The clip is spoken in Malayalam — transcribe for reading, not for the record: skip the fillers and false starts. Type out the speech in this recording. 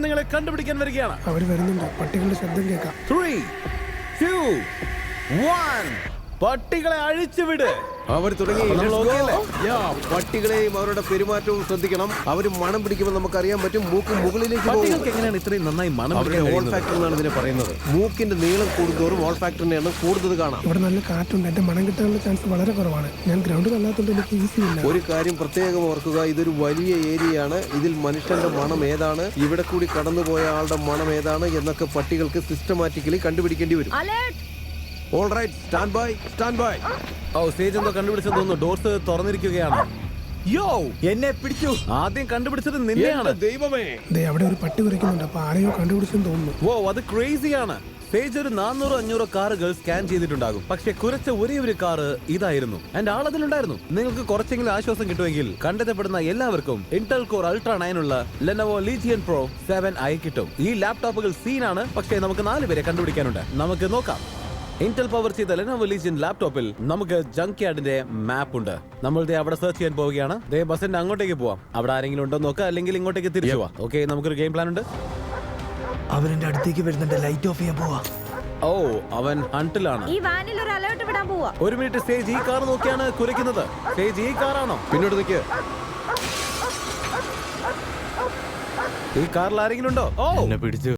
നിങ്ങളെ കണ്ടുപിടിക്കാൻ വരികയാണ്. അവർ വരുന്നുണ്ട്. പട്ടികളുടെ ശബ്ദം കേൾക്കാം. 3, 2, 1 പട്ടികളെ അഴിച്ചുവിട്. അവർ തുടങ്ങി. നമ്മൾ okay അല്ലേ? പട്ടികളെയും അവരുടെ പെരുമാറ്റവും ശ്രദ്ധിക്കണം. അവർ മണം പിടിക്കുമ്പോൾ നമുക്കറിയാൻ പറ്റും മൂക്ക് മുകളിലേക്ക് പോകും. പട്ടികൾക്ക് എങ്ങനെയാണ് ഇത്രയും നന്നായി മണം അവരുടെ ഓൾ ഫാക്ടർ എന്നാണ് ഇതിനെ പറയുന്നത്. മൂക്കിന്റെ നീളം കൂടുന്തോറും ഓൾ ഫാക്ടറിന്റെ എണ്ണം കൂടുതൽ കാണാം. ഇവിടെ നല്ല കാറ്റുണ്ട്. എന്റെ മണം കിട്ടാനുള്ള ചാൻസ് വളരെ കുറവാണ്. ഞാൻ ഗ്രൗണ്ടിൽ അല്ലാത്തതുകൊണ്ട് എനിക്ക് ഈസി ഇല്ല. ഒരു കാര്യം പ്രത്യേകം ഓർക്കുക, ഇതൊരു വലിയ ഏരിയയാണ്. ഇതിൽ മനുഷ്യന്റെ മണം ഏതാണ്, ഇവിടെ കൂടി കടന്നുപോയ ആളുടെ മണം ഏതാണ് എന്നൊക്കെ പട്ടികൾക്ക് സിസ്റ്റമാറ്റിക്കലി കണ്ടുപിടിക്കേണ്ടി വരും. All right, stand by, stand by. ഓ, സ്റ്റേജ് എന്തോ കണ്ടുപിടിച്ചെന്ന് തോന്നുന്നു. ഡോർസ് തുറന്നിരിക്കുകയാണ്. യോ, എന്നെ പിടിച്ചു. ആദ്യം കണ്ടുപിടിച്ചത് നിന്നെയാണ്. ദൈവമേ, ദേ അവിടെ ഒരു പട്ടി കുരയ്ക്കുന്നുണ്ട്. അപ്പൊ ആരെയോ കണ്ടുപിടിച്ചെന്ന് തോന്നുന്നു. ഓ, അത് ക്രേസിയാണ്. പേജ് ഒരു 400-500 കാറുകൾ സ്കാൻ ചെയ്തിട്ടുണ്ടാകും. പക്ഷെ കുറച്ച് ഒരേ ഒരു കാറ് ഇതായിരുന്നു. എന്റെ ആളതിലുണ്ടായിരുന്നു. നിങ്ങൾക്ക് കുറച്ചെങ്കിലും ആശ്വാസം കിട്ടുമെങ്കിൽ കണ്ടെത്തപ്പെടുന്ന എല്ലാവർക്കും ഇന്റൽ കോർ അൾട്രാ 9 ഉള്ള ലെനോവോ ലീജിയൻ പ്രോ 7i കിട്ടും. ഈ ലാപ്ടോപ്പുകൾ സീനാണ്, പക്ഷേ നമുക്ക് 4 പേരെ കണ്ടുപിടിക്കാനുണ്ട്. നമുക്ക് നോക്കാം. ഇന്റൽ പവർ ചെയ്ത ലെനോവോ ലീജിയൻ ലാപ്ടോപ്പിൽ നമുക്ക് ജങ്ക് യാർഡിന്റെ മാപ്പ് ഉണ്ട്. നമ്മൾ അവിടെ സെർച്ച് ചെയ്യാൻ പോവുകയാണ്. ദേ ബസിന്റെ അങ്ങോട്ടേക്ക് പോവാം. അവിടെ ആരെങ്കിലും ഉണ്ടോ നോക്കാം, അല്ലെങ്കിൽ ഇങ്ങോട്ടേക്ക് തിരിച്ചു പോവാം. ഓക്കെ, നമുക്കൊരു ഗെയിം പ്ലാൻ ഉണ്ട്. അവനെന്റെ അടുത്തേക്ക് വരുന്നുണ്ട്. ലൈറ്റ് ഓഫ് ചെയ്യാൻ പോവാ. ഓ, അവൻ ഹണ്ടിലാണ്. ഈ വാനിൽ ഒരു അലേർട്ട് വിടാൻ പോവാ. ഒരു മിനിറ്റ്, സ്റ്റേജ് ഈ കാർ നോക്കിയാണ് കുരയ്ക്കുന്നത്. സ്റ്റേജ് ഈ കാറാണോ? പിന്നോട്ട് നിൽക്കുക. ഈ കാറിൽ ആരെങ്കിലും ഉണ്ടോ? ഓ, എന്നെ പിടിച്ചു.